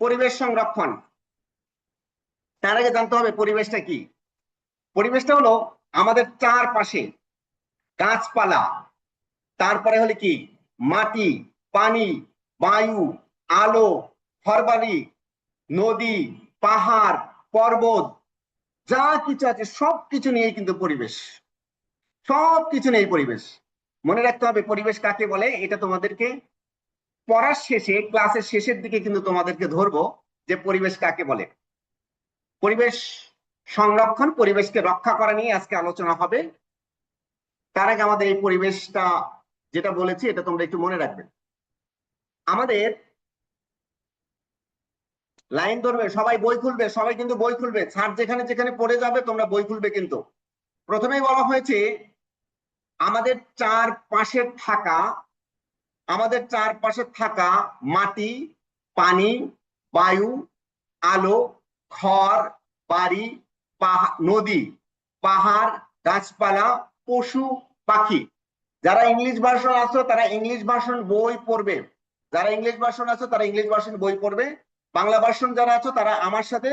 পরিবেশ সংরক্ষণ। তার আগে জানতে হবে পরিবেশটা কি। পরিবেশটা হলো আমাদের চারপাশে গাছপালা, তারপরে হলে কি মাটি, পানি, বায়ু, আলো, ঘরবাড়ি, নদী, পাহাড়, পর্বত, যা কিছু আছে সবকিছু নিয়েই কিন্তু পরিবেশ। সবকিছু নিয়েই পরিবেশ। মনে রাখতে হবে পরিবেশ কাকে বলে। এটা তোমাদেরকে পড়ার শেষে, ক্লাসের শেষের দিকে কিন্তু তোমাদেরকে ধরবো যে পরিবেশ কাকে বলে। পরিবেশ সংরক্ষণ, পরিবেশকে রক্ষা করা নিয়ে আজকে আলোচনা হবে। তার আগে আমাদের এই পরিবেশটা যেটা বলেছি এটা তোমরা একটু মনে রাখবে। আমাদের লাইন ধরবে, সবাই বই খুলবে, সবাই কিন্তু বই খুলবে। স্যার যেখানে যেখানে পড়ে যাবে তোমরা বই খুলবে। কিন্তু প্রথমেই বলা হয়েছে আমাদের চারপাশে থাকা মাটি, পানি, বায়ু, আলো, ঘর বাড়ি, নদী, পাহাড়, গাছপালা, পশু, পাখি। যারা ইংলিশ ভার্সন আছো তারা ইংলিশ ভার্সন বই পড়বে। যারা ইংলিশ ভার্সন আছো তারা ইংলিশ ভার্সন বই পড়বে। বাংলা ভার্সন যারা আছো তারা আমার সাথে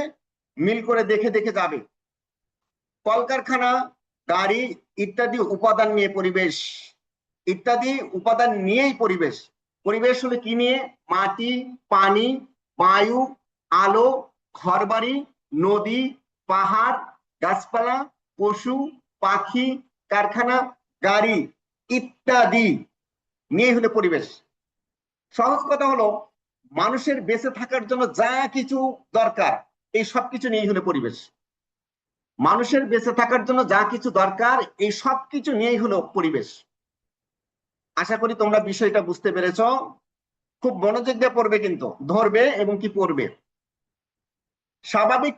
মিল করে দেখে দেখে যাবে। কলকারখানা, গাড়ি ইত্যাদি উপাদান নিয়ে পরিবেশ। ইত্যাদি উপাদান নিয়েই পরিবেশ। পরিবেশ হলো কি নিয়ে? মাটি, পানি, বায়ু, আলো, ঘরবাড়ি, নদী, পাহাড়, গাছপালা, পশু, পাখি, কারখানা, গাড়ি ইত্যাদি নিয়ে হলো পরিবেশ। সহজ কথা হলো মানুষের বেঁচে থাকার জন্য যা কিছু দরকার এই সব কিছু নিয়েই হলো পরিবেশ। মানুষের বেঁচে থাকার জন্য যা কিছু দরকার এই সব কিছু নিয়েই হলো পরিবেশ। আশা করি তোমরা বিষয়টা বুঝতে পেরেছ। খুব মনোযোগ দিয়ে পড়বে, কিন্তু ধরবে এবং কি পড়বে। স্বাভাবিক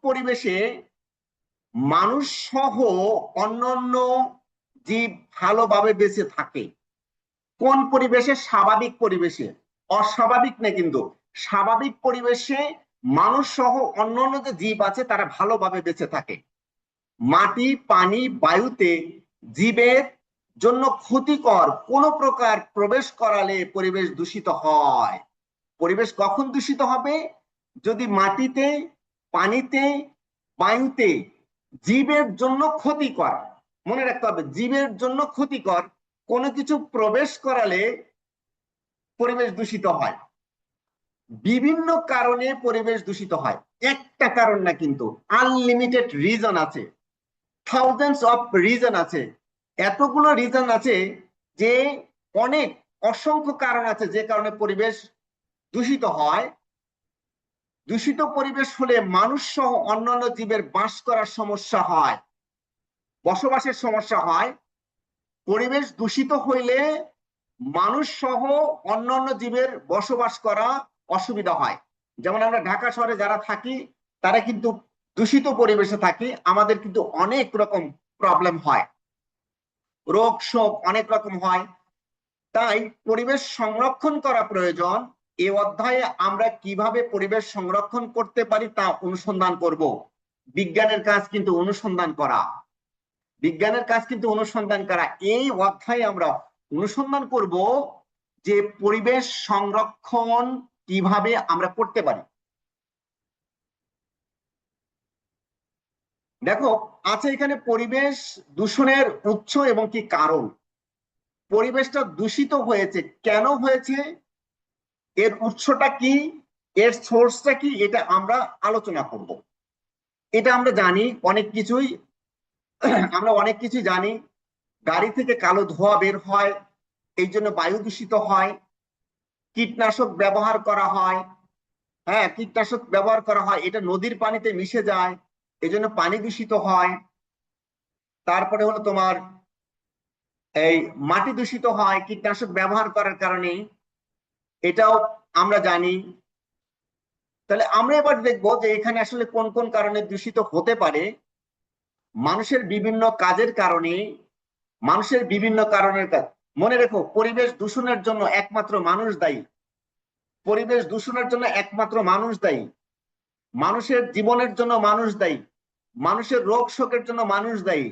পরিবেশে মানুষ সহ অন্যান্য জীব ভালোভাবে বেঁচে থাকে। কোন পরিবেশে? স্বাভাবিক পরিবেশে। অস্বাভাবিক না, কিন্তু স্বাভাবিক পরিবেশে মানুষ সহ অন্যান্য যে জীব আছে তারা ভালোভাবে বেঁচে থাকে। মাটি, পানি, বায়ুতে জীবের জন্য ক্ষতিকর কোন প্রকার প্রবেশ করালে পরিবেশ দূষিত হয়। পরিবেশ কখন দূষিত হবে? যদি মাটিতে, পানিতে, বায়ুতে জীবের জন্য ক্ষতিকর, মনে রাখতে হবে জীবের জন্য ক্ষতিকর কোনো কিছু প্রবেশ করালে পরিবেশ দূষিত হয়। বিভিন্ন কারণে পরিবেশ দূষিত হয়, একটা কারণ না, কিন্তু আনলিমিটেড রিজন আছে, থাউজেন্ডস অফ রিজন আছে। এতগুলো রিজন আছে যে অনেক অসংখ্য কারণ আছে যে কারণে পরিবেশ দূষিত হয়। দূষিত পরিবেশ হলে মানুষ সহ অন্যান্য জীবের বাস করার সমস্যা হয়, বসবাসের সমস্যা হয়। পরিবেশ দূষিত হইলে মানুষ সহ অন্যান্য জীবের বসবাস করা অসুবিধা হয়। যেমন আমরা ঢাকা শহরে যারা থাকি তারা কিন্তু দূষিত পরিবেশে থাকি, আমাদের কিন্তু অনেক রকম প্রবলেম হয়, রোগ শোক অনেক রকম হয়। তাই পরিবেশ সংরক্ষণ করা প্রয়োজন। এই অধ্যায়ে আমরা কিভাবে পরিবেশ সংরক্ষণ করতে পারি তা অনুসন্ধান করব। বিজ্ঞানের কাজ কিন্তু অনুসন্ধান করা, এই অধ্যায়ে আমরা অনুসন্ধান করব যে পরিবেশ সংরক্ষণ কিভাবে আমরা করতে পারি। দেখো আছে এখানে পরিবেশ দূষণের উৎস এবং কি কারণ। পরিবেশটা দূষিত হয়েছে কেন হয়েছে, এর উৎসটা কি, এর সোর্সটা কি, এটা আমরা আলোচনা করব। এটা আমরা জানি অনেক কিছুই, জানি। গাড়ি থেকে কালো ধোঁয়া বের হয়, এই জন্য বায়ু দূষিত হয়। কীটনাশক ব্যবহার করা হয়, হ্যাঁ কীটনাশক ব্যবহার করা হয়, এটা নদীর পানিতে মিশে যায়, এই জন্য পানি দূষিত হয়। তারপরে হলো তোমার এই মাটি দূষিত হয় কীটনাশক ব্যবহার করার কারণে, এটাও আমরা জানি। তাহলে আমরা এবার দেখবো যে এখানে আসলে কোন কোন কারণে দূষিত হতে পারে। মানুষের বিভিন্ন কাজের কারণে, মনে রেখো পরিবেশ দূষণের জন্য একমাত্র মানুষ দায়ী। পরিবেশ দূষণের জন্য একমাত্র মানুষ দায়ী, মানুষের জীবনের জন্য মানুষ দায়ী, মানুষের রোগ শোকের জন্য মানুষ দায়ী।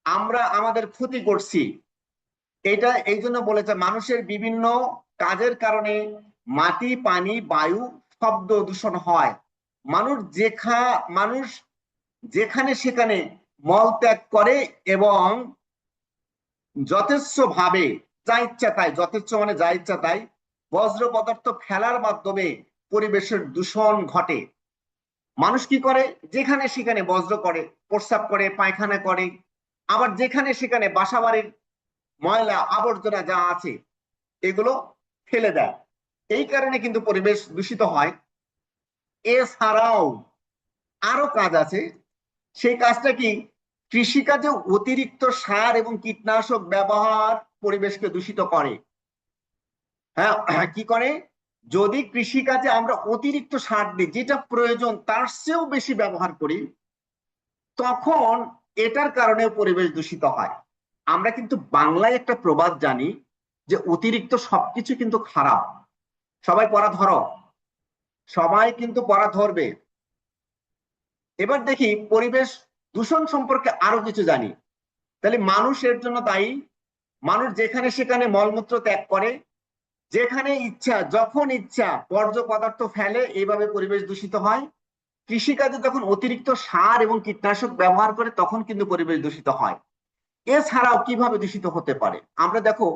আমরা আমাদের ক্ষতি করছি, এটা এই জন্য বলেছে মানুষের বিভিন্ন কাজের কারণে মাটি, পানি, বায়ু, শব্দ দূষণ হয়। মানুষ যেখানে সেখানে মল ত্যাগ করে এবং যথেচ্ছ ভাবে যা ইচ্ছা তাই, যথেচ্ছ মানে যা ইচ্ছা তাই বজ্র পদার্থ ফেলার মাধ্যমে পরিবেশের দূষণ ঘটে। মানুষ কি করে, যেখানে সেখানে বজ্র করে, প্রস্রাব করে, পায়খানা করে, আবার যেখানে সেখানে বাসাবাড়ির ময়লা আবর্জনা যা আছে এগুলো ফেলে দেয়। এই কারণে কিন্তু পরিবেশ দূষিত হয়। এছাড়াও আরো কাজ আছে। সেই কাজটা কি, কৃষিকাজে অতিরিক্ত সার এবং কীটনাশক ব্যবহার পরিবেশকে দূষিত করে। হ্যাঁ, কি করে, যদি কৃষিকাজে আমরা অতিরিক্ত সার দিই, যেটা প্রয়োজন তার চেয়েও বেশি ব্যবহার করি, তখন এটার কারণে পরিবেশ দূষিত হয়। আমরা কিন্তু বাংলায় একটা প্রবাদ জানি যে অতিরিক্ত সবকিছু কিন্তু খারাপ। সবাই পড়া ধরো, সবাই কিন্তু পড়া ধরবে। এবার দেখি পরিবেশ দূষণ সম্পর্কে আরো কিছু জানি। তাহলে মানুষ এর জন্য দায়ী। মানুষ যেখানে সেখানে মলমূত্র ত্যাগ করে, যেখানে ইচ্ছা যখন ইচ্ছা বর্জ্য পদার্থ ফেলে, এইভাবে পরিবেশ দূষিত হয়। কৃষিকাজে যখন অতিরিক্ত সার এবং কীটনাশক ব্যবহার করে, তখন কিন্তু পরিবেশ দূষিত হয়। এছাড়াও কিভাবে দূষিত হতে পারে, আমরা দেখো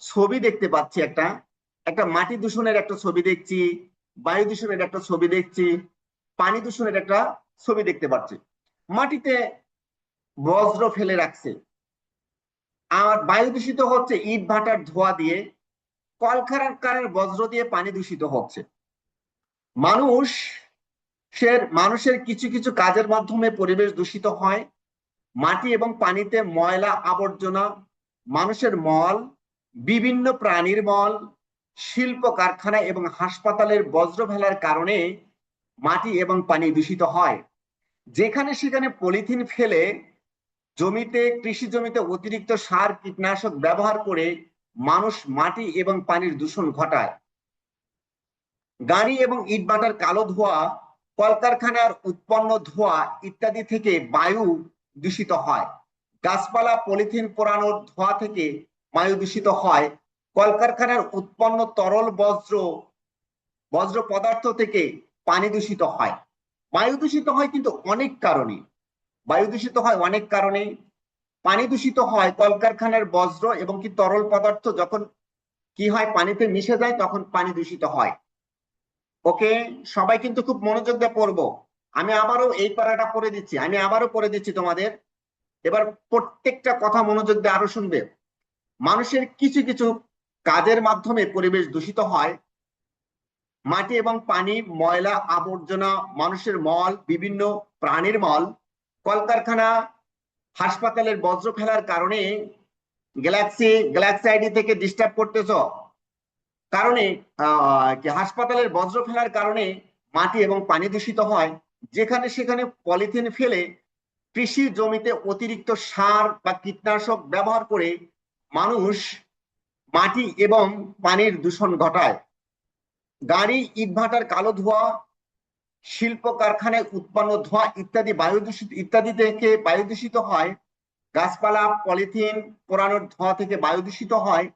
ছবি দেখতে পাচ্ছি, একটা একটা মাটি দূষণের একটা ছবি দেখছি, বায়ু দূষণের একটা ছবি দেখছি, পানি দূষণের একটা ছবি দেখতে পাচ্ছি। মাটিতে বজ্র ফেলে রাখছে, আর বায়ু দূষিত হচ্ছে ইট ভাটার ধোঁয়া দিয়ে, কলকারখানার বজ্র দিয়ে পানি দূষিত হচ্ছে। মানুষের কিছু কিছু কাজের মাধ্যমে পরিবেশ দূষিত হয়। মাটি এবং পানিতে ময়লা আবর্জনা, মানুষের মল, বিভিন্ন প্রাণীর মল, শিল্প কারখানা এবং হাসপাতালের বজ্র ফেলার কারণে মাটি এবং পানি দূষিত হয়। যেখানে সেখানে পলিথিন ফেলে কৃষি জমিতে অতিরিক্ত সার কীটনাশক ব্যবহার করে মানুষ মাটি এবং পানির দূষণ ঘটায়। গাড়ি এবং ইটভাটার কালো ধোঁয়া, কলকারখানার উৎপন্ন ধোঁয়া ইত্যাদি থেকে বায়ু দূষিত হয়। গাছপালা, পলিথিন পোড়ানোর ধোঁয়া থেকে বায়ু দূষিত হয়। কলকারখানার উৎপন্ন তরল বজ্র পদার্থ থেকে পানি দূষিত হয়। বায়ু দূষিত হয় কিন্তু অনেক কারণে, বায়ু দূষিত হয় অনেক কারণে। পানি দূষিত হয় কলকারখানার বজ্র এবং কি তরল পদার্থ যখন কি হয় পানিতে মিশে যায়, তখন পানি দূষিত হয়। ওকে, সবাই কিন্তু খুব মনোযোগ দিয়ে পড়বো। আমি আবারও এই পারাটা পড়ে দিচ্ছি, আমি আবারও পড়ে দিচ্ছি তোমাদের। এবার প্রত্যেকটা কথা মনোযোগ দিয়ে আরো শুনবে। মানুষের কিছু কিছু কাজের মাধ্যমে পরিবেশ দূষিত হয়। মাটি এবং পানি, ময়লা আবর্জনা, মানুষের মল, বিভিন্ন প্রাণীর মল, কলকারখানা, হাসপাতালের বজ্র ফেলার কারণে। গ্যালাক্সি আইডি থেকে ডিস্টার্ব করতেছ কারণে হাসপাতালের বজ্র ফেলার কারণে মাটি এবং পানি দূষিত হয়। যেখানে সেখানে পলিথিন ফেলে কৃষি জমিতে অতিরিক্ত সার বা কীটনাশক ব্যবহার করে মানুষ মাটি এবং পানির দূষণ ঘটায়। গাড়ি, ইটভাটার কালো ধোঁয়া, শিল্প কারখানায় উৎপন্ন ধোঁয়া ইত্যাদি থেকে বায়ু দূষিত হয়। গাছপালা, পলিথিন পোড়ানোর ধোঁয়া থেকে বায়ু দূষিত হয়।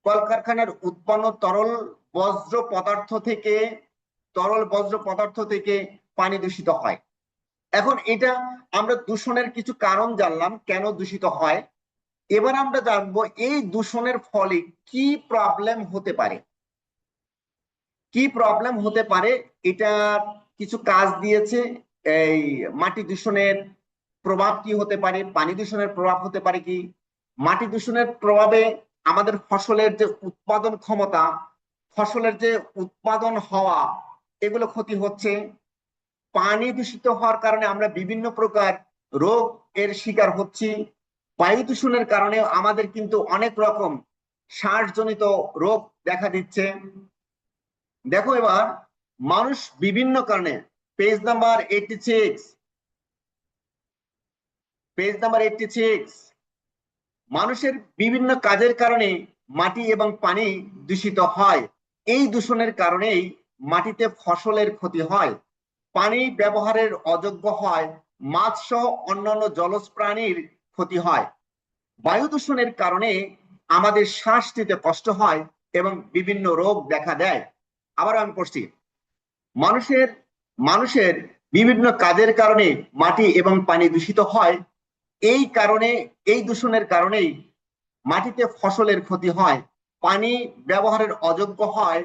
কলকারখানার উৎপন্ন তরল বজ্র পদার্থ থেকে পানি দূষিত হয়। এখন এটা আমরা দূষণের কিছু কারণ জানলাম কেন দূষিত হয়। এবার আমরা জানবো এই দূষণের ফলে কি প্রবলেম হতে পারে। এটা কিছু কাজ দিয়েছে। এই মাটি দূষণের প্রভাব কি হতে পারে, পানি দূষণের প্রভাব হতে পারে কি। মাটি দূষণের প্রভাবে আমাদের ফসলের যে উৎপাদন ক্ষমতা, ফসলের যে উৎপাদন হওয়া, এগুলো ক্ষতি হচ্ছে। পানি দূষিত হওয়ার কারণে আমরা বিভিন্ন প্রকার রোগ এর শিকার হচ্ছি। বায়ু দূষণের কারণে আমাদের কিন্তু অনেক রকম শ্বাসজনিত রোগ দেখা দিচ্ছে। দেখো এবার মানুষ বিভিন্ন কারণে, পেজ নাম্বার 86, মানুষের বিভিন্ন কাজের কারণে মাটি এবং পানি দূষিত হয়। এই দূষণের কারণেই মাটিতে ফসলের ক্ষতি হয়, পানি ব্যবহারের অযোগ্য হয়, মাছ সহ অন্যান্য জলজ প্রাণীর ক্ষতি হয়। বায়ু দূষণের কারণে আমাদের শ্বাস নিতে কষ্ট হয় এবং বিভিন্ন রোগ দেখা দেয়। আবার আমি পড়ছি, মানুষের মানুষের বিভিন্ন কাজের কারণে মাটি এবং পানি দূষিত হয়। এই কারণে, এই দূষণের কারণেই মাটিতে ফসলের ক্ষতি হয়, পানি ব্যবহারের অযোগ্য হয়,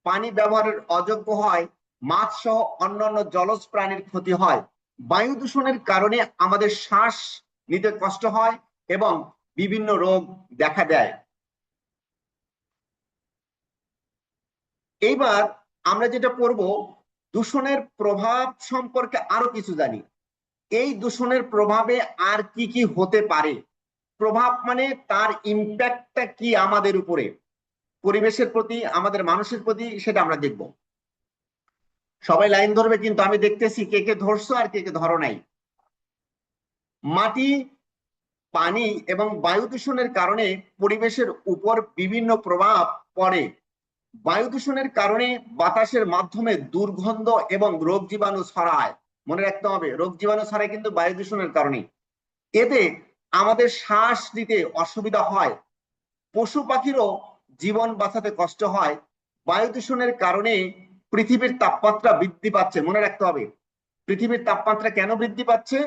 পানি ব্যবহারের অযোগ্য হয়, মাছ সহ অন্যান্য জলজ প্রাণীর ক্ষতি হয়। বায়ু দূষণের কারণে আমাদের শ্বাস নিতে কষ্ট হয় এবং বিভিন্ন রোগ দেখা দেয়। এইবার আমরা যেটা পড়ব, দূষণের প্রভাব সম্পর্কে আরো কিছু জানি। এই দূষণের প্রভাবে আর কি কি হতে পারে, প্রভাব মানে তার ইম্প্যাক্টটা কি আমাদের উপরে, পরিবেশের প্রতি, আমাদের মানুষের প্রতি, সেটা আমরা দেখব। সবাই লাইন ধরবে কিন্তু, আমি দেখতেছি কে কে ধরছো আর কে কে ধরো নাই। মাটি, পানি এবং বায়ু দূষণের কারণে পরিবেশের উপর বিভিন্ন প্রভাব পড়ে। বায়ু দূষণের কারণে বাতাসের মাধ্যমে দুর্গন্ধ এবং রোগ জীবাণু ছড়ায়। মনে রাখতে হবে, রোগ জীবাণু ছড়ায় কিন্তু বায়ু দূষণের কারণে। এতে আমাদের শ্বাস নিতে অসুবিধা হয়, পশু পাখিরও জীবন বাঁচাতে কষ্ট হয়। বায়ু দূষণের কারণে পৃথিবীর তাপমাত্রা বৃদ্ধি পাচ্ছে। মনে রাখতে হবে, পৃথিবীর তাপমাত্রা কেন বৃদ্ধি পাচ্ছে?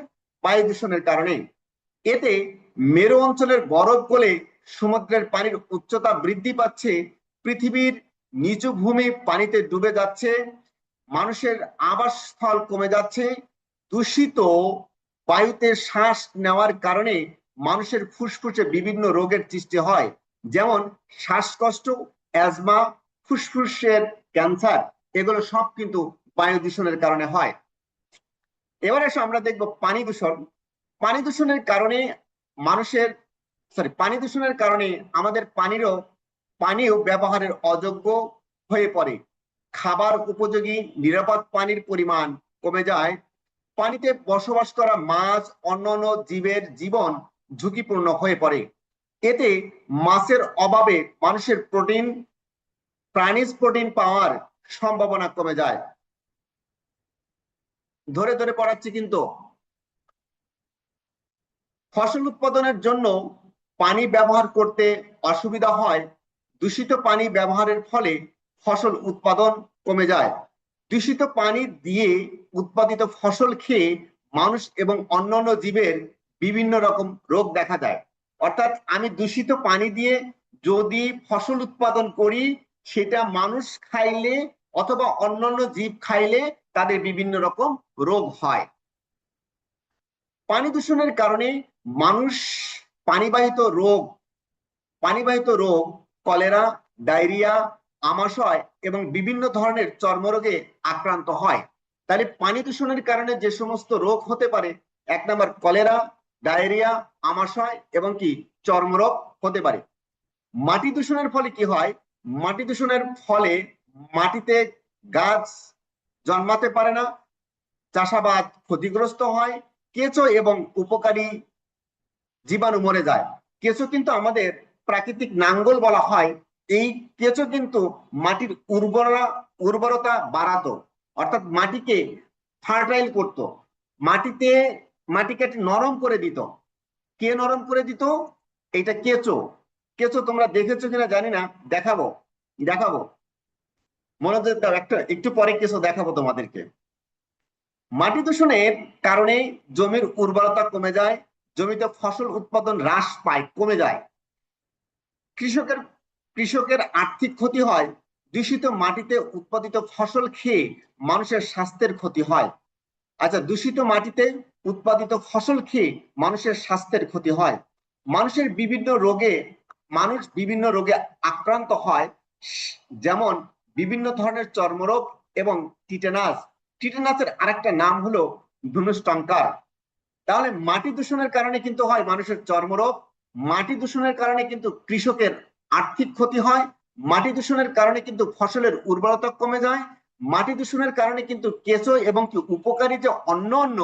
বায়ু দূষণের কারণে। এতে মেরু অঞ্চলের বরফ গলে সমুদ্রের পানির উচ্চতা বৃদ্ধি পাচ্ছে, পৃথিবীর নিচু ভূমি পানিতে ডুবে যাচ্ছে, মানুষের আবাসস্থল কমে যাচ্ছে। দূষিত বায়ুতে শ্বাস নেওয়ার কারণে মানুষের ফুসফুসে বিভিন্ন রোগের সৃষ্টি হয়, যেমন শ্বাসকষ্ট, অ্যাজমা, ফুসফুসের ক্যান্সার, এগুলো সব কিন্তু বায়ু দূষণের কারণে হয়। এবার এসে আমরা দেখব পানি দূষণ। পানি দূষণের কারণে মানুষের, পানি দূষণের কারণে আমাদের পানীয় ব্যবহারের অযোগ্য হয়ে পড়ে, খাবার উপযোগী নিরাপদ পানির পরিমাণ কমে যায়, পানিতে বসবাস করা মাছ অন্যান্য জীবের জীবন ঝুঁকিপূর্ণ হয়ে পড়ে। এতে মাছের অভাবে মানুষের প্রাণীজ প্রোটিন পাওয়ার সম্ভাবনা কমে যায়। ধরে ধরে পড়াচ্ছি কিন্তু। ফসল উৎপাদনের জন্য পানি ব্যবহার করতে অসুবিধা হয়, দূষিত পানি ব্যবহারের ফলে ফসল উৎপাদন কমে যায়। দূষিত পানি দিয়ে উৎপাদিত ফসল খেয়ে মানুষ এবং অন্যান্য জীবের বিভিন্ন রকম রোগ দেখা যায়। অর্থাৎ আমি দূষিত পানি দিয়ে যদি ফসল উৎপাদন করি, সেটা মানুষ খাইলে অথবা অন্যান্য জীব খাইলে তাদের বিভিন্ন রকম রোগ হয়। পানি দূষণের কারণে মানুষ পানিবাহিত রোগ পানিবাহিত রোগ, কলেরা, ডায়রিয়া, আমাশয় এবং বিভিন্ন ধরনের চর্মরোগে আক্রান্ত হয়। তাহলে পানি দূষণের কারণে যে সমস্ত রোগ হতে পারে, এক নম্বর কলেরা, ডায়রিয়া, আমাশয় এবং কি চর্মরোগ হতে পারে। মাটি দূষণের ফলে কি হয়? মাটি দূষণের ফলে মাটিতে গাছ জন্মাতে পারে না, চাষাবাদ ক্ষতিগ্রস্ত হয়, কেঁচো এবং উপকারী জীবাণু মরে যায়। কেঁচো কিন্তু আমাদের প্রাকৃতিক নাঙ্গল বলা হয়। এই কেঁচো কিন্তু মাটির উর্বরতা বাড়াতো, অর্থাৎ মাটিকে ফার্টাইল করতো, মাটিকে নরম করে দিত। কে নরম করে দিত? এটা কেঁচো। কেঁচো তোমরা দেখেছো কিনা জানি না, দেখাবো দেখাবো মনোযোগ দাও, একটু পরে কেঁচো দেখাবো তোমাদেরকে। মাটি দূষণের কারণে জমির উর্বরতা কমে যায়, জমিতে ফসল উৎপাদন হ্রাস পায়, কমে যায়। কৃষকের কৃষকের আর্থিক ক্ষতি হয়, দূষিত মাটিতে উৎপাদিত ফসল খেয়ে মানুষের স্বাস্থ্যের ক্ষতি হয়। আচ্ছা, দূষিত মাটিতে উৎপাদিত ফসল খেয়ে মানুষের স্বাস্থ্যের ক্ষতি হয়, মানুষ বিভিন্ন রোগে আক্রান্ত হয়, যেমন বিভিন্ন ধরনের চর্মরোগ এবং টিটেনাস। টিটেনাসের আরেকটা নাম হলো ধনুষ্টঙ্কার। তাহলে মাটি দূষণের কারণে কিন্তু হয় মানুষের চর্মরোগ, মাটি দূষণের কারণে কিন্তু কৃষকের আর্থিক ক্ষতি হয়, মাটি দূষণের কারণে কিন্তু ফসলের উর্বরতা কমে যায়, মাটি দূষণের কারণে কিন্তু কেঁচো এবং কি উপকারী যে অন্য অন্য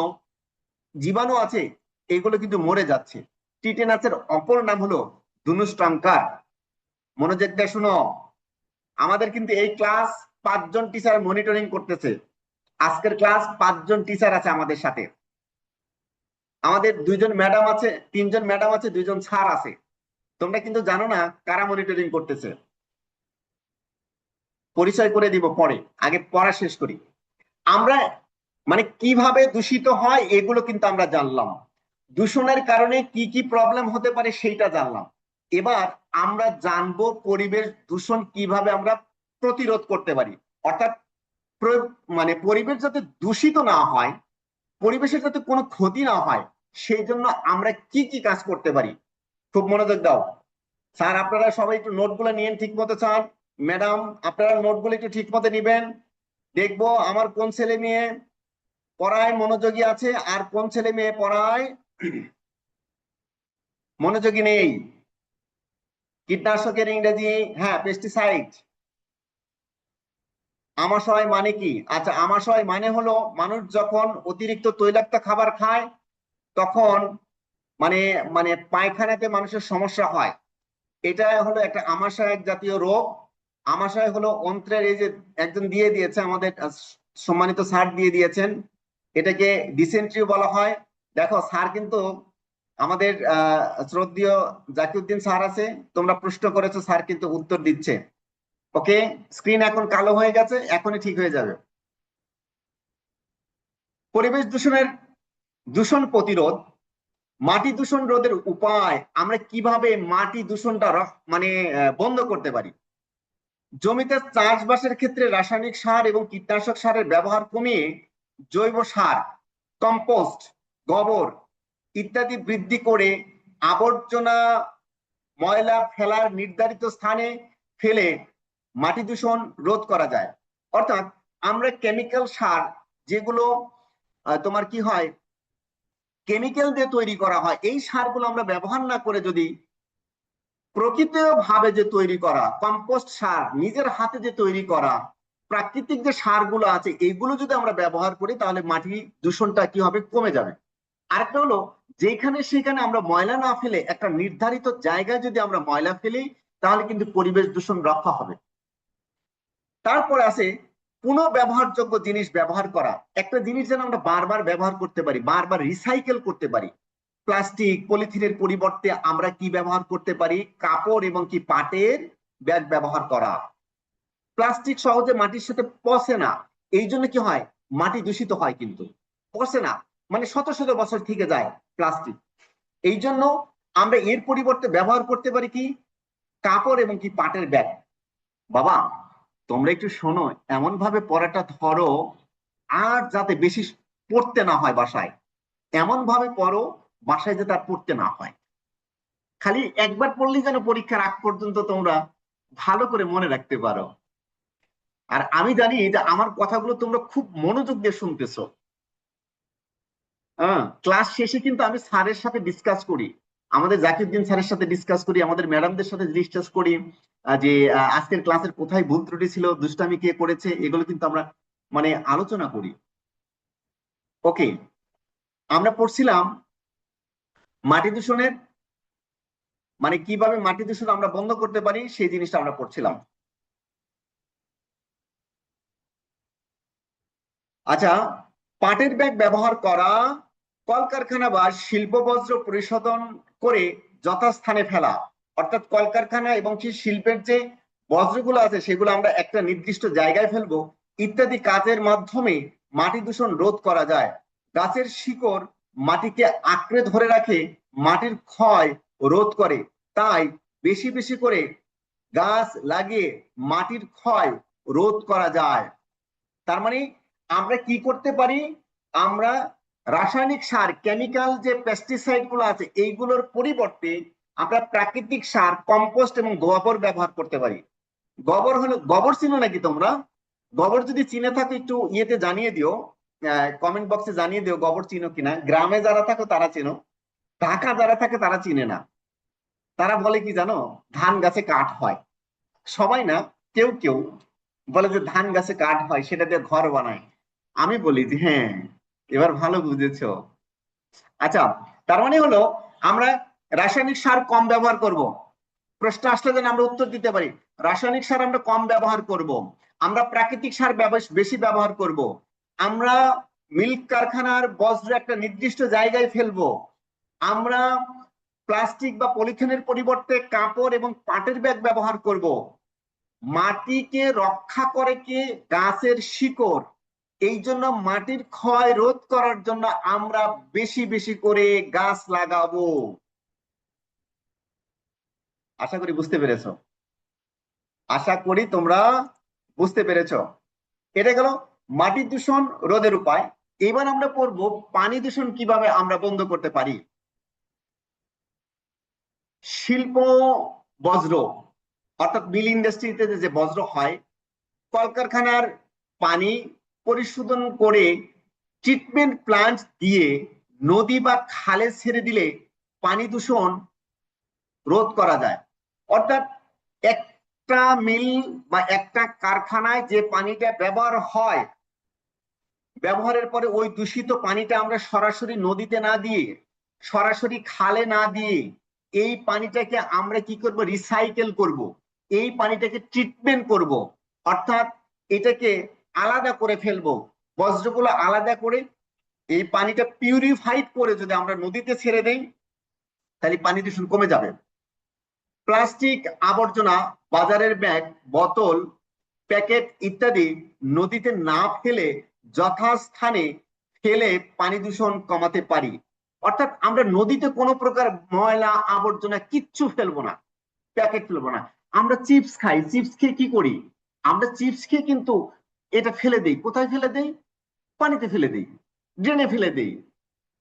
জীবাণু আছে এগুলো কিন্তু মরে যাচ্ছে। টিটেনাসের অপর নাম হলো ধনুষ্টঙ্কার। মনোযোগ দিয়ে শুনো, আমাদের কিন্তু এই ক্লাস 5 জন টিচার মনিটরিং করতেছে। আজকের ক্লাস 5 জন টিচার আছে আমাদের সাথে। আমাদের 2 জন ম্যাডাম আছে, 3 জন ম্যাডাম আছে, 2 জন স্যার আছে। তোমরা কিন্তু জানো না কারা মনিটরিং করতেছে। পরিচয় করে দিব পরে, আগে পড়া শেষ করি। আমরা মানে কিভাবে দূষিত হয় এগুলো কিন্তু আমরা জানলাম, দূষণের কারণে কি কি প্রবলেম হতে পারে সেইটা জানলাম। এবার আমরা জানবো পরিবেশ দূষণ কিভাবে আমরা প্রতিরোধ করতে পারি, অর্থাৎ মানে পরিবেশ যাতে দূষিত না হয়, পরিবেশের যাতে কোনো ক্ষতি না হয়, সেই জন্য আমরা কি কি কাজ করতে পারি। খুব মনোযোগ দাও। স্যার আপনারা সবাই একটু নোটগুলো নিয়ে ঠিক মতো, স্যার ম্যাডাম আপনারা নোটগুলো একটু ঠিক মতো নিবেন। দেখবো আমার কোন ছেলে মেয়ে পড়ায় মনোযোগী আছে আর কোন ছেলে মেয়ে পড়ায় মনোযোগী নেই। কীটনাশকের ইংরেজি, হ্যাঁ পেস্টিসাইড। আমাশয় মানে কি? আচ্ছা, আমাশয় মানে হলো মানুষ যখন অতিরিক্ত তৈলাক্ত খাবার খায় তখন মানে মানে পায়খানাতে মানুষের সমস্যা হয়, এটা হলো একটা আমাশয় জাতীয় রোগ। আমাশয় হলো অন্ত্রের, এই যে একজন দিয়ে দিয়েছে আমাদের সম্মানিত স্যার দিয়ে দিয়েছেন, এটাকে ডিসেন্ট্রি বলা হয়। দেখো স্যার কিন্তু আমাদের শ্রদ্ধেয় জাকিউদ্দিন স্যার আছে, তোমরা প্রশ্ন করেছো স্যার কিন্তু উত্তর দিচ্ছে। ওকে, স্ক্রিন এখন কালো হয়ে গেছে, এখনই ঠিক হয়ে যাবে। পরিবেশ দূষণের দূষণ প্রতিরোধ, মাটি দূষণ রোধের উপায়, আমরা কিভাবে মাটি দূষণটা মানে বন্ধ করতে পারি। জমিতে চাষবাসের ক্ষেত্রে রাসায়নিক সার এবং কীটনাশক সারের ব্যবহার কমিয়ে জৈব সার, কম্পোস্ট, গোবর ইত্যাদি বৃদ্ধি করে আবর্জনা ময়লা ফেলার নির্ধারিত স্থানে ফেলে মাটি দূষণ রোধ করা যায়। অর্থাৎ আমরা কেমিক্যাল সার যেগুলো তোমার কি হয় কেমিক্যাল দিয়ে তৈরি করা হয়, এই সারগুলো আমরা ব্যবহার না করে যদি প্রকৃত ভাবে যে তৈরি করা কম্পোস্ট সার, নিজের হাতে যে তৈরি করা প্রাকৃতিক যে সারগুলো আছে এইগুলো যদি আমরা ব্যবহার করি তাহলে মাটি দূষণটা কি হবে, কমে যাবে। আরেকটা হলো যেখানে সেখানে আমরা ময়লা না ফেলে একটা নির্ধারিত জায়গায় যদি আমরা ময়লা ফেলি তাহলে কিন্তু পরিবেশ দূষণ রক্ষা হবে। তারপর আছে পুনঃব্যবহারযোগ্য জিনিস ব্যবহার করা, একটা জিনিস যেন আমরা বারবার ব্যবহার করতে পারি, বারবার রিসাইকেল করতে পারি। প্লাস্টিক পলিথিনের পরিবর্তে আমরা কি ব্যবহার করতে পারি, কাপড় এবং কি পাটের ব্যাগ ব্যবহার করা। প্লাস্টিক সহজে মাটির সাথে পচে না, এই জন্য কি হয় মাটি দূষিত হয়, কিন্তু পচে না, মানে শত শত বছর থেকে যায় প্লাস্টিক। এই জন্য আমরা এর পরিবর্তে ব্যবহার করতে পারি কি, কাপড় এবং কি পাটের ব্যাগ। বাবা তোমরা একটু শোনো, এমন ভাবে পড়াটা ধরো আর যাতে বেশি পড়তে না হয় বাসায়, এমন ভাবে পড়ো বাসায় যাতে আর পড়তে না হয়। খালি একবার পড়লেই যেন পরীক্ষার আগ পর্যন্ত তোমরা ভালো করে মনে রাখতে পারো। আর আমি জানি যে আমার কথাগুলো তোমরা খুব মনোযোগ দিয়ে শুনতেছো। হ্যাঁ, ক্লাস শেষে কিন্তু আমি স্যারের সাথে ডিসকাস করি, আমাদের জাকিউদ্দিন স্যারের সাথে ডিসকাস করি, আমাদের ম্যাডামদের সাথে ডিসকাস করি যে আজকের ক্লাসের কোথায় ভুল ত্রুটি ছিল, দুষ্টামি কে করেছে, এগুলো কিন্তু আমরা মানে আলোচনা করি। ওকে, আমরা পড়ছিলাম মাটি দূষণের মানে কিভাবে মাটি দূষণ আমরা বন্ধ করতে পারি, সেই জিনিসটা আমরা পড়ছিলাম। আচ্ছা, পাটের ব্যাগ ব্যবহার করা, কলকারখানা বা শিল্প বর্জ্য পরিশোধন করে যথাস্থানে ফেলা, অর্থাৎ কলকারখানা এবং সেই শিল্পের যে বর্জ্যগুলো আছে সেগুলো আমরা একটা নির্দিষ্ট জায়গায় ফেলবো, ইত্যাদি কাজের মাধ্যমে মাটি দূষণ রোধ করা যায়। গাছের শিকড় মাটিকে আঁকড়ে ধরে রাখে, মাটির ক্ষয় রোধ করে, তাই বেশি বেশি করে গাছ লাগিয়ে মাটির ক্ষয় রোধ করা যায়। তার মানে আমরা কি করতে পারি, আমরা রাসায়নিক সার কেমিক্যাল যে পেস্টিসাইড গুলো আছে এইগুলোর পরিবর্তে আমরা প্রাকৃতিক সার কম্পোস্ট এবং গোবর ব্যবহার করতে পারি। গোবর হলো, গোবর চিনো নাকি তোমরা? গোবর যদি চিনে থাকো একটু ইয়েতে জানিয়ে দিও, কমেন্ট বক্সে জানিয়ে দিও গোবর চিনো কিনা। গ্রামে যারা থাকো তারা চেনো, ঢাকা যারা থাকে তারা চিনে না। তারা বলে কি জানো, ধান গাছে কাঠ হয়। সবাই না, কেউ কেউ বলে যে ধান গাছে কাঠ হয় সেটা দিয়ে ঘর বানায়। আমি বলি যে হ্যাঁ, এবার ভালো বুঝেছো। আচ্ছা, তার মানে হলো আমরা রাসায়নিক সার কম ব্যবহার করব। প্রশ্ন আসলে যেন আমরা উত্তর দিতে পারি। রাসায়নিক সার আমরা কম ব্যবহার করব, আমরা প্রাকৃতিক সার বেশি ব্যবহার করব, আমরা মিল্ক কারখানার বর্জ্য একটা নির্দিষ্ট জায়গায় ফেলবো, আমরা প্লাস্টিক বা পলিথিনের পরিবর্তে কাপড় এবং পাটের ব্যাগ ব্যবহার করব, মাটিকে রক্ষা করে কি? গাছের শিকড়। এই জন্য মাটির ক্ষয় রোধ করার জন্য আমরা বেশি বেশি করে গাছ লাগাবো। আশা করি বুঝতে পেরেছো। আশা করি তোমরা বুঝতে পেরেছো। এটা গেল মাটি দূষণ রোধের উপায়। এবার আমরা পড়বো পানি দূষণ কিভাবে আমরা বন্ধ করতে পারি। শিল্প বজ্র, অর্থাৎ মিল ইন্ডাস্ট্রিতে যে বজ্র হয়, কলকারখানার পানি পরিশোধন করে ট্রিটমেন্ট প্লান্ট দিয়ে নদী বা খালে ছেড়ে দিলে পানি দূষণ রোধ করা যায়। অর্থাৎ একটা মিল বা একটা কারখানায় যে পানিটা ব্যবহার হয়, ব্যবহারের পরে ওই দূষিত পানিটা আমরা সরাসরি নদীতে না দিয়ে, সরাসরি খালে না দিয়ে, এই পানিটাকে আমরা কি করব? রিসাইকেল করব। এই পানিটাকে ট্রিটমেন্ট করব, অর্থাৎ এটাকে আলাদা করে ফেলবো, বজ্রগুলো আলাদা করে এই পানিটা পিউরিফাইড করে যদি আমরা নদীতে ছেড়ে দেই, তাহলে পানি দূষণ কমে যাবে। প্লাস্টিক আবর্জনা, বাজারের ব্যাগ, বোতল, প্যাকেট ইত্যাদি নদীতে না ফেলে যথাস্থানে ফেলে পানি দূষণ কমাতে পারি। অর্থাৎ আমরা নদীতে কোনো প্রকার ময়লা আবর্জনা কিচ্ছু ফেলবো না, প্যাকেট ফেলবো না। আমরা চিপস খাই, চিপস খেয়ে কি করি? আমরা চিপস খেয়ে কিন্তু এটা ফেলে দেই। কোথায় ফেলে দেই? পানিতে ফেলে দেই, ড্রেনে ফেলে দেই।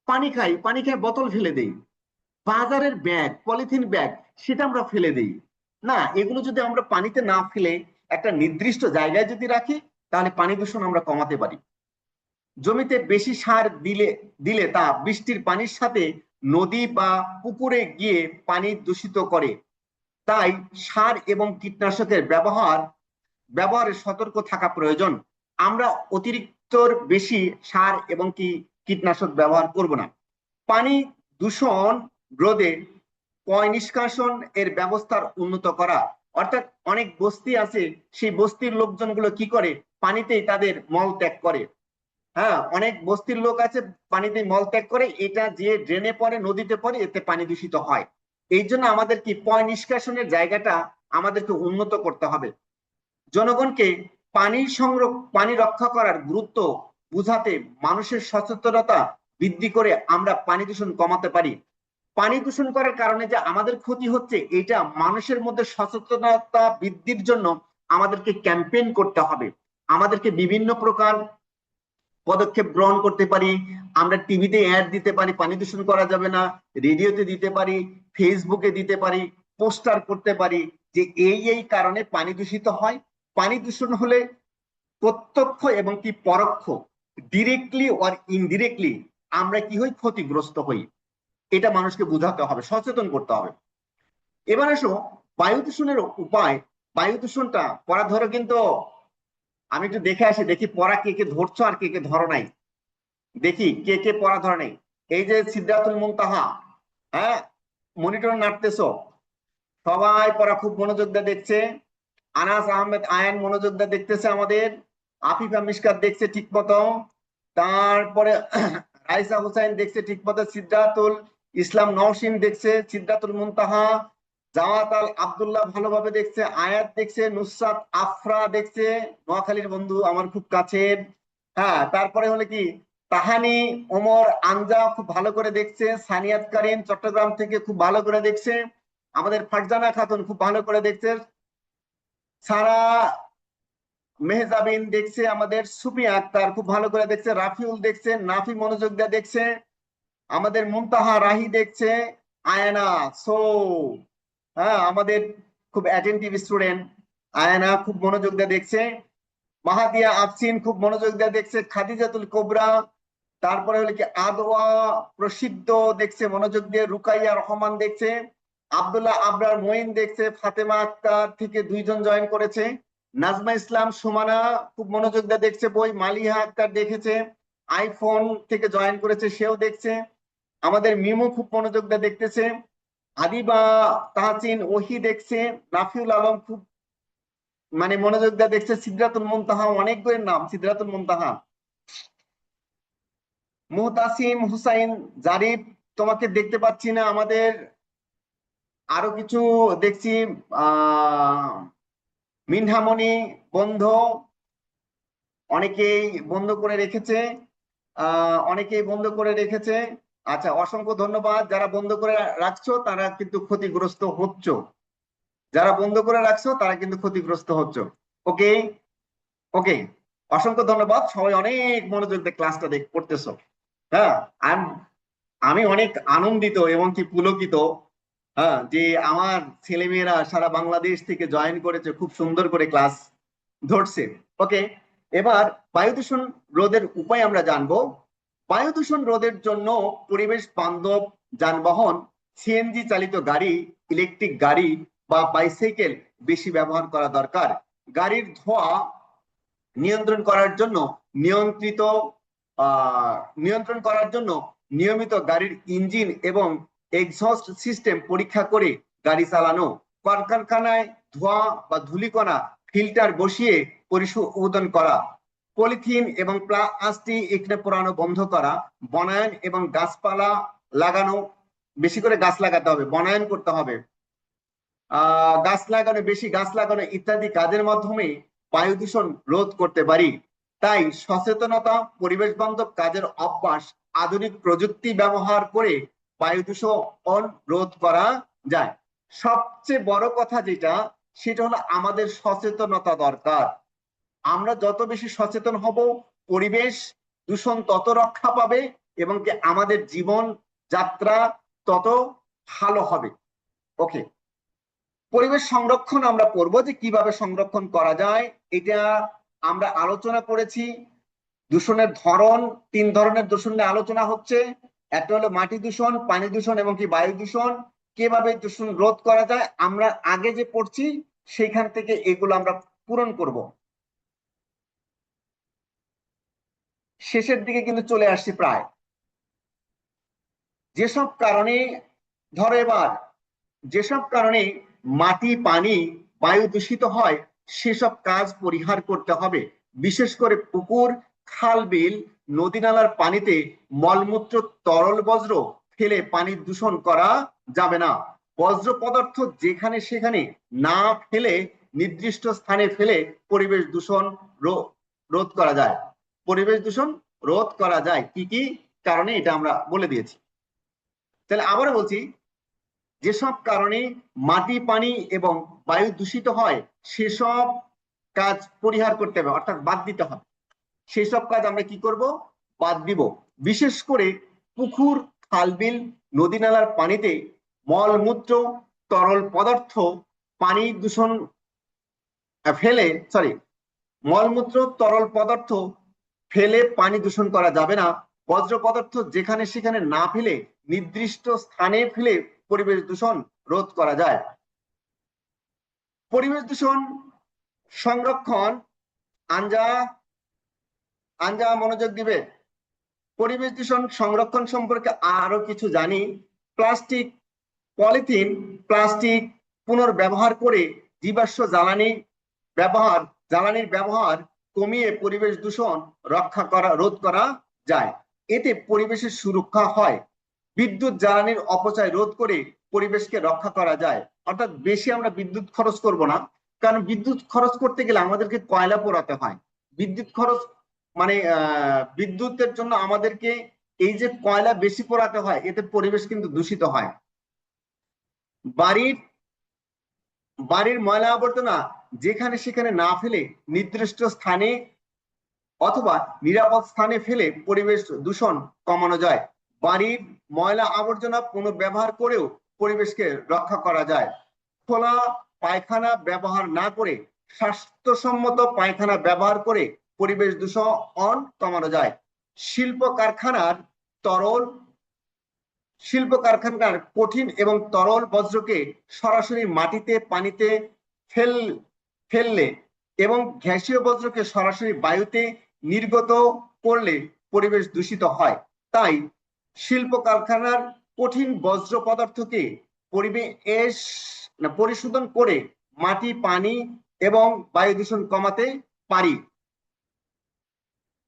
পানি খাই, পানি খেয়ে বোতল ফেলে দেই। বাজারের ব্যাগ, পলিথিন ব্যাগ, সেটা আমরা ফেলে দেই না। এগুলো যদি আমরা পানিতে না ফেলে একটা নির্দিষ্ট জায়গায় যদি রাখি, তাহলে পানি দূষণ আমরা কমাতে পারি। জমিতে বেশি সার দিলে দিলে তা বৃষ্টির পানির সাথে নদী বা পুকুরে গিয়ে পানি দূষিত করে। তাই সার এবং কীটনাশকের ব্যবহারে সতর্ক থাকা প্রয়োজন। আমরা অতিরিক্ত বেশি সার এবং কীটনাশক ব্যবহার করব না। পানি দূষণ রোধে পয় নিষ্কাশন এর ব্যবস্থার উন্নত করা। অর্থাৎ অনেক বস্তি আছে, সেই বস্তির লোকজনগুলো কি করে? পানিতেই তাদের মল ত্যাগ করে। হ্যাঁ, অনেক বস্তির লোক আছে পানিতে মল ত্যাগ করে, এটা যে ড্রেনে পড়ে, নদীতে পড়ে, এতে পানি দূষিত হয়। এই জন্য আমাদের কি পয় নিষ্কাশনের জায়গাটা আমাদেরকে উন্নত করতে হবে। জনগণকে পানি রক্ষা করার গুরুত্ব বুঝাতে মানুষের সচেতনতা বৃদ্ধি করে আমরা পানি দূষণ কমাতে পারি। পানি দূষণ করার কারণে যে আমাদের ক্ষতি হচ্ছে, এটা মানুষের মধ্যে সচেতনতা বৃদ্ধির জন্য আমাদেরকে ক্যাম্পেইন করতে হবে। আমাদেরকে বিভিন্ন প্রকার পদক্ষেপ গ্রহণ করতে পারি। আমরা টিভিতে অ্যাড দিতে পারি, পানি দূষণ করা যাবে না। রেডিওতে দিতে পারি, ফেসবুকে দিতে পারি, পোস্টার করতে পারি যে এই এই কারণে পানি দূষিত হয়। পানি দূষণ হলে প্রত্যক্ষ এবং পরোক্ষ, ডিরেক্টলি অর ইনডিরেক্টলি আমরা কি হই? ক্ষতিগ্রস্ত হই। এটা মানুষকে বোঝাতে হবে, সচেতন করতে হবে। এবার আসো বায়ু দূষণের উপায়। বায়ু দূষণটা পড়া ধরো, কিন্তু আমি একটু দেখে আসি, দেখি পড়া কে কে ধরছো আর কে কে ধরো নাই। দেখি কে কে পড়া ধরে নাই। এই যে সিদরাতুল মুনতাহা, হ্যাঁ, মনিটর নাড়তেছো, সবাই পড়া খুব মনোযোগ দিয়ে দেখছে। আনাস আহমেদ আয়ান মনোযোগ দিয়ে দেখতেছে আমাদের। আফিফা মিশকাত দেখছে ঠিক মতো। তারপরে রাইসা হুসাইন দেখছে ঠিক মতো। সিদ্ধাতুল ইসলাম নওশিন দেখছে সিদ্ধাতুল মুনতাহা। জাওয়াত আল আব্দুল্লাহ ভালোভাবে দেখছে। আয়াত দেখছে। নুসরাত আফরা দেখছে, নোয়াখালীর বন্ধু আমার খুব কাছের। হ্যাঁ, তারপরে হলে কি তাহানি ওমর আনজা খুব ভালো করে দেখছে। সানিয়াত কারিম চট্টগ্রাম থেকে খুব ভালো করে দেখছে। আমাদের ফারজানা খাতুন খুব ভালো করে দেখছে। সারা মেহজাবিন দেখছে। আমাদের সুফিয়া আক্তার খুব ভালো করে দেখছে। রাফিউল দেখছে। নাফি মনোযোগ দিয়ে দেখছে। আমাদের মুনতাহা রাহি দেখছে। আয়না সো, হ্যাঁ, আমাদের খুব অ্যাটেন্টিভ স্টুডেন্ট। আয়না খুব মনোযোগ দিয়ে দেখছে। মাহাদিয়া আফসিন খুব মনোযোগ দিয়ে দেখছে। খাদিজাতুল কোবরা, তারপরে হলো কি আদওয়া প্রসিদ্ধ দেখছে মনোযোগ দিয়ে। রুকাইয়া রহমান দেখছে। আব্দুল্লাহ আবরার মঈন দেখছে। ফাতেমা আক্তার থেকে 2 জন জয়েন করেছে। নাজমা ইসলাম সুমানা খুব মনোযোগ দিয়ে দেখছে বই। মালিহা আক্তার দেখেছে। আইফোন থেকে জয়েন করেছে, সেও দেখছে। আমাদের মিমু খুব মনোযোগ দিয়ে দেখতেছে। আদিবা তাহসিন ওহি দেখছে। রাফিউল আলম খুব মনোযোগ দিয়ে দেখছে। সিদরাতুল মুনতাহা, অনেক বইয়ের নাম সিদরাতুল মুনতাহা। মুহতাসিম হুসাইন জারিফ, তোমাকে দেখতে পাচ্ছি না। আমাদের আরো কিছু দেখছি। আহ মিনহামণি বন্ধ, অনেকেই বন্ধ করে রেখেছে, অনেকেই বন্ধ করে রেখেছে। আচ্ছা, অসংখ্য ধন্যবাদ। যারা বন্ধ করে রাখছো তারা কিন্তু ক্ষতিগ্রস্ত হচ্ছ, যারা বন্ধ করে রাখছো তারা কিন্তু ক্ষতিগ্রস্ত হচ্ছ। ওকে, ওকে, অসংখ্য ধন্যবাদ। সবাই অনেক মনোযোগ দিয়ে ক্লাসটা করতেছো। হ্যাঁ, আমি অনেক আনন্দিত এবং কি পুলকিত, হ্যাঁ, যে আমার ছেলেমেয়েরা সারা বাংলাদেশ থেকে জয়েন করেছে, খুব সুন্দর করে ক্লাস ধরছে। ওকে, এবার বায়ু দূষণ রোধের উপায় আমরা জানবো। বায়ু দূষণ রোধের জন্য পরিবেশ বান্ধব যানবাহন, সিএনজি চালিত গাড়ি, ইলেকট্রিক গাড়ি বা বাইসাইকেল বেশি ব্যবহার করা দরকার। গাড়ির ধোঁয়া নিয়ন্ত্রণ করার জন্য নিয়ন্ত্রিত নিয়ন্ত্রণ করার জন্য নিয়মিত গাড়ির ইঞ্জিন এবং এক্সহস্ট সিস্টেম পরীক্ষা করে গাড়ি চালানো। কলকারখানায় ধোঁয়া বা ধূলিকণা ফিল্টার বসিয়ে পরিশোধন করা। পলিথিন এবং প্লাস্টিক এখানে পোড়ানো বন্ধ করা। বনায়ন এবং গাছপালা লাগানো, বেশি করে গাছ লাগাতে হবে, বনায়ন করতে হবে। গাছ লাগানো, বেশি গাছ লাগানো ইত্যাদি কাজের মাধ্যমে বায়ু দূষণ রোধ করতে পারি। তাই সচেতনতা, পরিবেশ বান্ধব কাজের অভ্যাস, আধুনিক প্রযুক্তি ব্যবহার করে বায়ু দূষণ রোধ করা যায়। সবচেয়ে বড় কথা যেটা, সেটা হলো আমাদের সচেতনতা দরকার। আমরা যত বেশি সচেতন হব, পরিবেশ দূষণ তত রক্ষা পাবে এবং কি আমাদের জীবন যাত্রা তত ভালো হবে। ওকে, পরিবেশ সংরক্ষণ আমরা পড়বো যে কিভাবে সংরক্ষণ করা যায়। এটা আমরা আলোচনা করেছি। দূষণের ধরন, 3 ধরনের দূষণ নিয়ে আলোচনা হচ্ছে। একটা হলো মাটি দূষণ, পানি দূষণ এবং কি বায়ু দূষণ। কিভাবে দূষণ রোধ করা যায় আমরা আগে যে পড়ছি সেখান থেকে এগুলো আমরা পূরণ করব। শেষের দিকে কিন্তু চলে আসছি প্রায়। যেসব কারণে, ধরো এবার, যেসব কারণে মাটি, পানি, বায়ু দূষিত হয় সেসব কাজ পরিহার করতে হবে। বিশেষ করে পুকুর, খাল, বিল, নদী নালার পানিতে মলমূত্র, তরল বজ্র ফেলে পানি দূষণ করা যাবে না। বজ্র পদার্থ যেখানে সেখানে না ফেলে নির্দিষ্ট স্থানে ফেলে পরিবেশ দূষণ রোধ করা যায়। পরিবেশ দূষণ রোধ করা যায় কি কি কারণে, এটা আমরা বলে দিয়েছি। তাহলে আবারও বলছি, যেসব কারণে মাটি, পানি এবং বায়ু দূষিত হয় সেসব কাজ পরিহার করতে হবে, অর্থাৎ বাদ দিতে হবে। সেসব কাজ আমরা কি করব? বাদ দিব। বিশেষ করে পুকুর, খাল, বিল, নদী নালার পানিতে মলমূত্র, তরল পদার্থ পানি দূষণ ফেলে, সরি, মলমূত্র, তরল পদার্থ ফেলে পানি দূষণ করা যাবে না। বজ্র পদার্থ যেখানে সেখানে না ফেলে নির্দিষ্ট স্থানে ফেলে পরিবেশ দূষণ রোধ করা যায়। পরিবেশ দূষণ সংরক্ষণ, আঞ্জা আঞ্জা মনোযোগ দিবে। পরিবেশ দূষণ সংরক্ষণ সম্পর্কে আরো কিছু জানি। প্লাস্টিক, পলিথিন, প্লাস্টিক পুনর্ব্যবহার করে জীবাশ্ম জ্বালানির ব্যবহার কমিয়ে পরিবেশ দূষণ রোধ করা যায়। এতে পরিবেশের সুরক্ষা হয়। বিদ্যুৎ জ্বালানির অপচয় রোধ করে পরিবেশকে রক্ষা করা যায়। অর্থাৎ বেশি আমরা বিদ্যুৎ খরচ করব না, কারণ বিদ্যুৎ খরচ করতে গেলে আমাদেরকে কয়লা পোড়াতে হয়। বিদ্যুৎ খরচ মানে বিদ্যুতের জন্য আমাদেরকে এই যে কয়লা বেশি পোড়াতে হয়, এতে পরিবেশ কিন্তু দূষিত হয়। বাড়ির বাড়ির ময়লা আবর্জনা যেখানে সেখানে না ফেলে নির্দিষ্ট স্থানে অথবা নিরাপদ স্থানে ফেলে পরিবেশ দূষণ কমানো যায়। বাড়ির ময়লা আবর্জনা পুনর্ব্যবহার করেও পরিবেশকে রক্ষা করা যায়। খোলা পায়খানা ব্যবহার না করে স্বাস্থ্যসম্মত পায়খানা ব্যবহার করে পরিবেশ দূষণ কমানো যায়। শিল্প কারখানার কঠিন এবং তরল বজ্রকে সরাসরি মাটিতে, পানিতে ফেললে এবং গ্যাসীয় বজ্রকে সরাসরি বায়ুতে নির্গত করলে পরিবেশ দূষিত হয়। তাই শিল্প কারখানার কঠিন বজ্র পদার্থকে পরিশোধন করে মাটি, পানি এবং বায়ু দূষণ কমাতে পারি।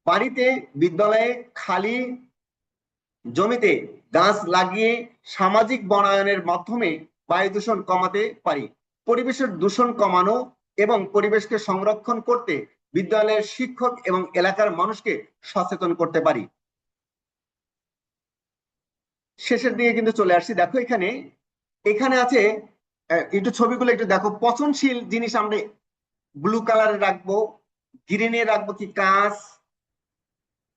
বাড়িতে, বিদ্যালয়ে, খালি জমিতে গাছ লাগিয়ে সামাজিক বনায়নের মাধ্যমে বায়ু দূষণ কমাতে পারি। পরিবেশের দূষণ কমানো এবং পরিবেশকে সংরক্ষণ করতে বিদ্যালয়ের শিক্ষক এবং এলাকার মানুষকে সচেতন করতে পারি। শেষের দিকে কিন্তু চলে আসছি। দেখো এখানে এখানে আছে একটু ছবিগুলো একটু দেখো। পচনশীল জিনিস আমরা ব্লু কালারে রাখবো, গ্রিনে রাখবো কি কাঁচ,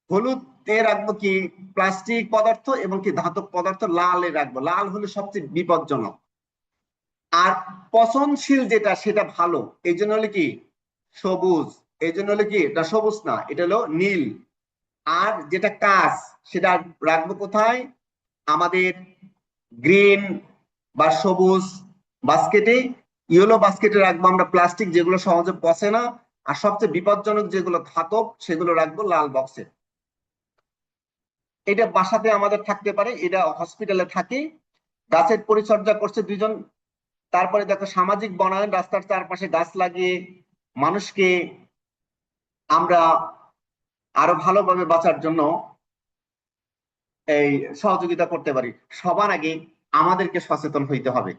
হলুদে রাখবো কি প্লাস্টিক পদার্থ, এবং কি ধাতব পদার্থ লালে রাখবো। লাল হলো সবচেয়ে বিপজ্জনক। আর পচনশীল যেটা সেটা ভালো, এই জন্য হলো কি সবুজ। এই জন্য হলো কি এটা সবুজ না, এটা হলো নীল। আর যেটা কাঁচ সেটা রাখবো কোথায়? আমাদের গ্রিন বা সবুজ বাস্কেটে। ইয়েলো বাস্কেটে রাখবো আমরা প্লাস্টিক, যেগুলো সহজে পচে না। আর সবচেয়ে বিপজ্জনক যেগুলো ধাতব সেগুলো রাখবো লাল বক্সে। এটা বাসাতে আমাদের থাকতে পারে, এটা হসপিটালে থাকে। গাছের পরিচর্যা করছে দুইজন। তারপরে দেখো সামাজিক বনায়ন, রাস্তার চারপাশে গাছ লাগিয়ে মানুষকে আমরা আরো ভালোভাবে বাঁচার জন্য এই সহযোগিতা করতে পারি। সবার আগে আমাদেরকে সচেতন হইতে হবে।